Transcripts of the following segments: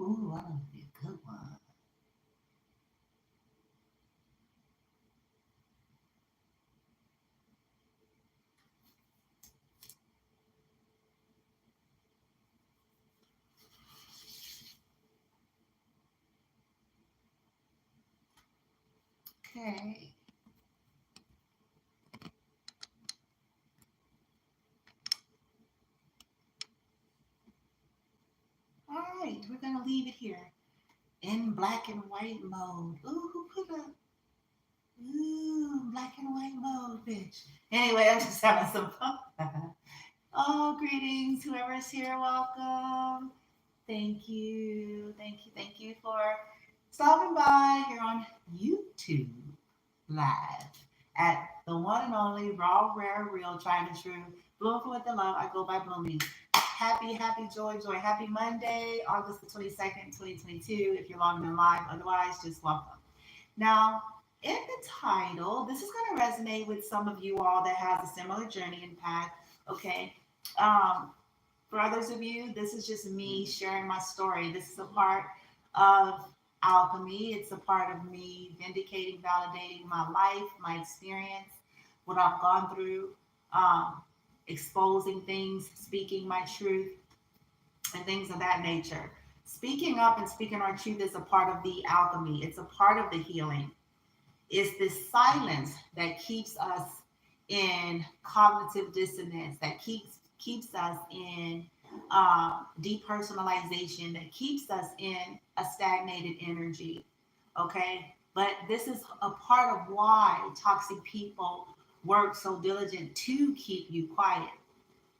Ooh, I know be a good one. Okay. All right, we're gonna leave it here in black and white mode. Ooh, who put a black and white mode, bitch? Anyway, I'm just having some fun. Oh, greetings, whoever's here, welcome. Thank you for stopping by here on YouTube Live at the one and only Raw, Rare, Real, Tried and True, Blooming with the Love. I go by Blooming. Happy, joy. Happy Monday, August the 22nd, 2022. If you're logging in live, otherwise, just welcome. Now, in the title, this is going to resonate with some of you all that has a similar journey and path. Okay. Um, for others of you, this is just me sharing my story. This is a part of alchemy. It's a part of me vindicating, validating my life, my experience, what I've gone through, um, exposing things, speaking my truth, and things of that nature. Speaking up and speaking our truth is a part of the alchemy. It's a part of the healing. It's this silence that keeps us in cognitive dissonance, that keeps us in depersonalization, that keeps us in a stagnated energy. Okay, but this is a part of why toxic people work so diligent to keep you quiet.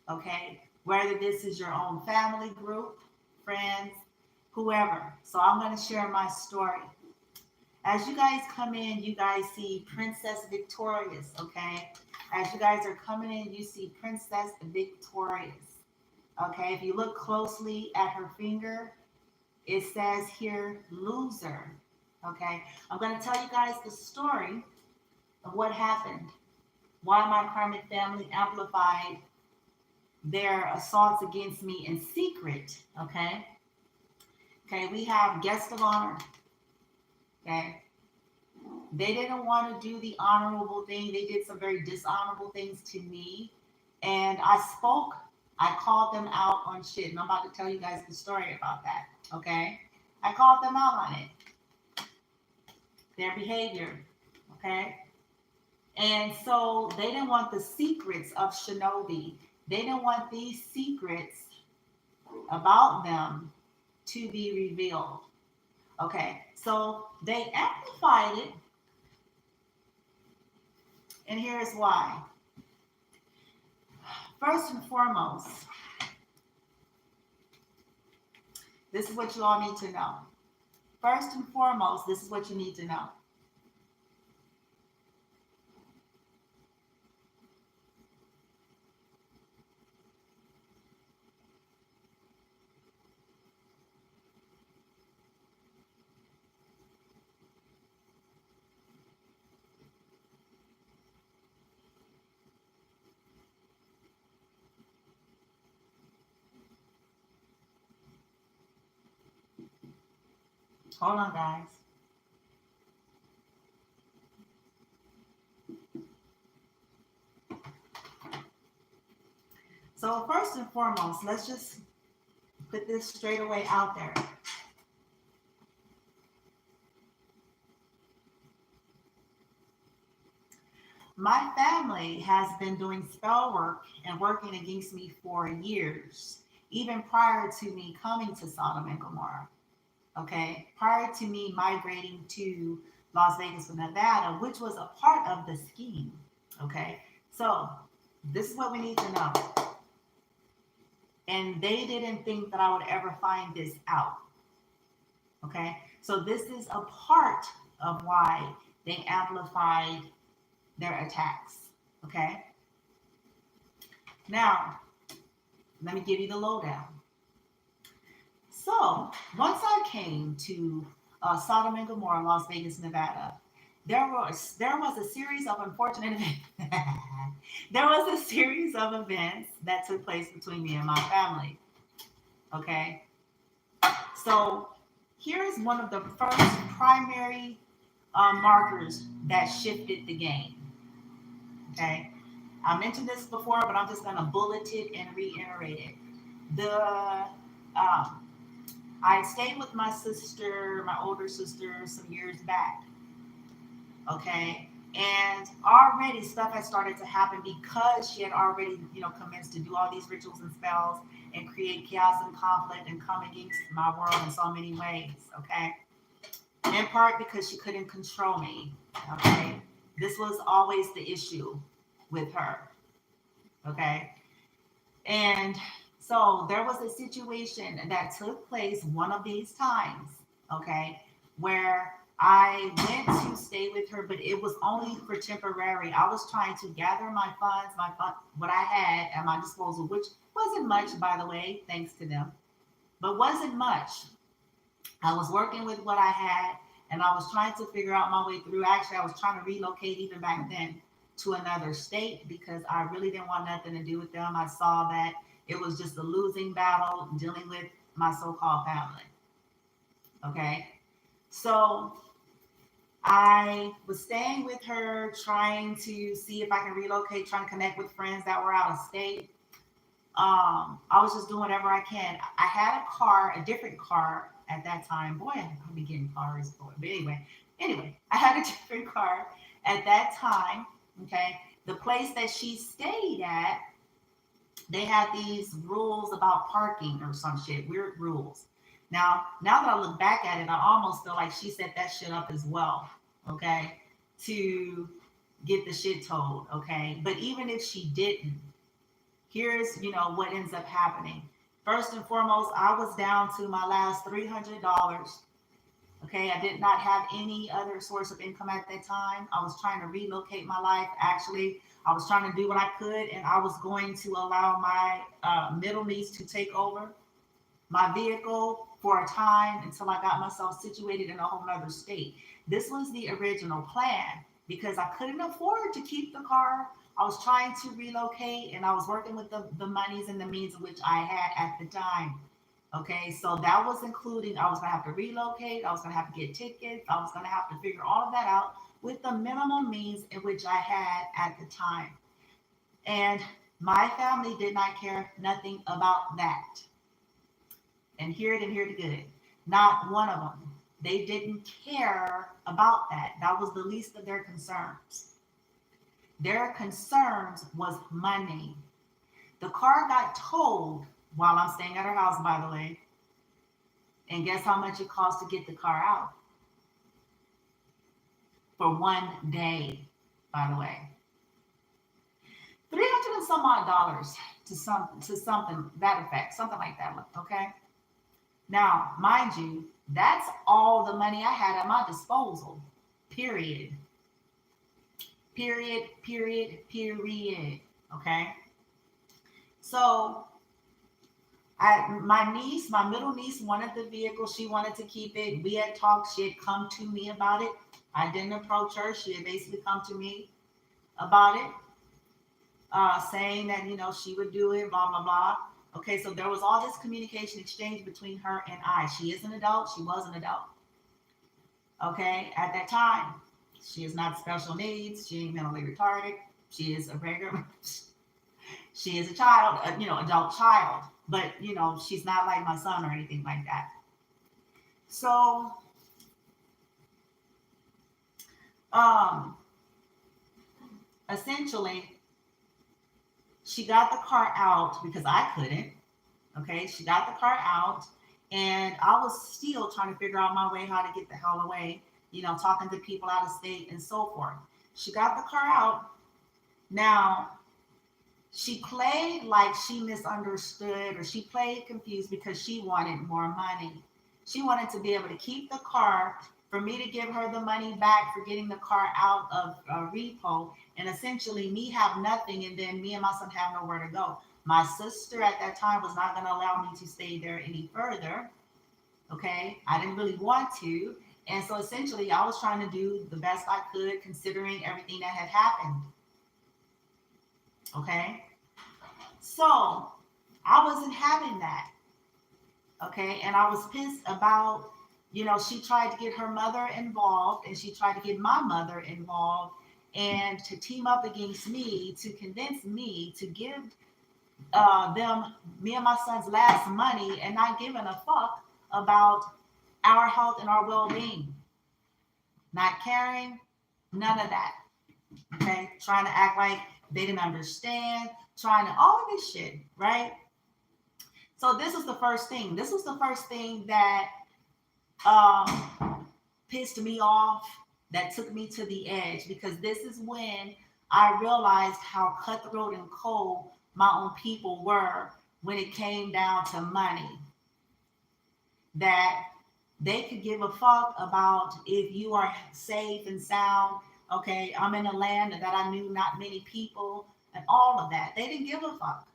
Okay, whether this is your own family group, friends, whoever. So I'm going to share my story. As you guys come in, you guys see Princess Victorious, okay? As you guys are coming in, you see Princess Victorious, okay? If you look closely at her finger, it says here, loser, okay? I'm going to tell you guys the story of what happened, why my karmic family amplified their assaults against me in secret, okay? Okay, we have guest of honor, okay? They didn't want to do the honorable thing. They did some very dishonorable things to me. And I called them out on shit. And I'm about to tell you guys the story about that. Okay? I called them out on it, their behavior. Okay? And so they didn't want the secrets of Shinobi. They didn't want these secrets about them to be revealed. Okay? So they amplified it. And here's why. First and foremost, this is what you all need to know. First and foremost, this is what you need to know. Hold on, guys. So first and foremost, let's just put this straight away out there. My family has been doing spell work and working against me for years, even prior to me coming to Sodom and Gomorrah. Okay, prior to me migrating to Las Vegas, Nevada, which was a part of the scheme. Okay, so this is what we need to know. And they didn't think that I would ever find this out. Okay, so this is a part of why they amplified their attacks. Okay, now let me give you the lowdown. So once I came to Sodom and Gomorrah, Las Vegas, Nevada, there was a series of unfortunate events. There was a series of events that took place between me and my family. Okay, so here is one of the first primary markers that shifted the game. Okay, I mentioned this before, but I'm just going to bullet it and reiterate it. I stayed with my sister, my older sister, some years back. Okay, and already stuff had started to happen because she had already, commenced to do all these rituals and spells and create chaos and conflict and come against my world in so many ways. Okay, in part because she couldn't control me. Okay, this was always the issue with her. Okay, and so there was a situation that took place one of these times. Okay, where I went to stay with her, but it was only for temporary. I was trying to gather my funds, what I had at my disposal, which wasn't much, by the way, thanks to them, but wasn't much. I was working with what I had, and I was trying to figure out my way through. Actually, I was trying to relocate even back then to another state because I really didn't want nothing to do with them. I saw that it was just a losing battle dealing with my so-called family. Okay, so I was staying with her, trying to see if I can relocate, trying to connect with friends that were out of state. I was just doing whatever I can. I had a car, a different car at that time. Boy, I'll be getting cars. Boy. But anyway, I had a different car at that time. Okay. The place that she stayed at, they had these rules about parking or some shit, weird rules. Now that I look back at it, I almost feel like she set that shit up as well. Okay. To get the shit told. Okay. But even if she didn't, here's what ends up happening. First and foremost, I was down to my last $300. Okay, I did not have any other source of income at that time. I was trying to relocate my life. Actually, I was trying to do what I could, and I was going to allow my middle niece to take over my vehicle for a time until I got myself situated in a whole nother state. This was the original plan because I couldn't afford to keep the car. I was trying to relocate and I was working with the monies and the means of which I had at the time. Okay, so that was including I was going to have to relocate, I was going to have to get tickets, I was going to have to figure all of that out with the minimum means in which I had at the time. And my family did not care nothing about that. And hear it and hear it good. Not one of them. They didn't care about that. That was the least of their concerns. Their concerns was money. The car got towed while I'm staying at her house, by the way. And guess how much it cost to get the car out? For one day, by the way. 300 and some odd dollars to something that effect, something like that, okay? Now, mind you, that's all the money I had at my disposal, period. Period, okay? So, my middle niece wanted the vehicle. She wanted to keep it. We had talked. She had come to me about it. I didn't approach her. She had basically come to me about it, saying that, she would do it, blah, blah, blah. Okay, so there was all this communication exchange between her and I. She is an adult. She was an adult. Okay, at that time, she is not special needs. She ain't mentally retarded. She is a regular. She is a child, adult child. But, she's not like my son or anything like that. So, essentially, she got the car out because I couldn't. Okay, she got the car out, and I was still trying to figure out my way how to get the hell away, talking to people out of state and so forth. She got the car out. Now, she played like she misunderstood or she played confused because she wanted more money. She wanted to be able to keep the car, for me to give her the money back for getting the car out of repo, and essentially me have nothing, and then me and my son have nowhere to go. My sister at that time was not going to allow me to stay there any further. Okay, I didn't really want to. And so essentially I was trying to do the best I could considering everything that had happened. Okay, so I wasn't having that. Okay, and I was pissed about You know, she tried to get her mother involved, and she tried to get my mother involved, and to team up against me to convince me to give me and my son's last money, and not giving a fuck about our health and our well-being. Not caring, none of that. Okay, trying to act like they didn't understand, trying to all of this shit, right? So this was the first thing. This was the first thing that pissed me off, that took me to the edge, because this is when I realized how cutthroat and cold my own people were when it came down to money. That they could give a fuck about if you are safe and sound. Okay, I'm in a land that I knew not many people, and all of that. They didn't give a fuck.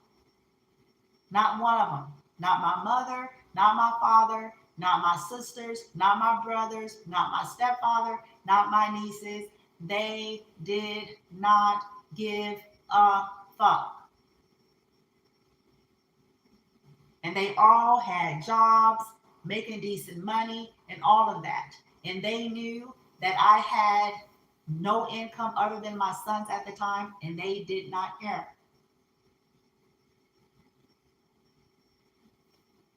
Not one of them. Not my mother, not my father, not my sisters, not my brothers, not my stepfather, not my nieces. They did not give a fuck. And they all had jobs, making decent money, and all of that. And they knew that I had no income other than my sons at the time, and they did not care.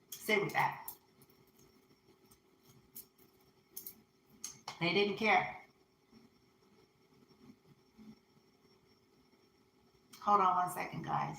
Sit with that. They didn't care. Hold on one second, guys.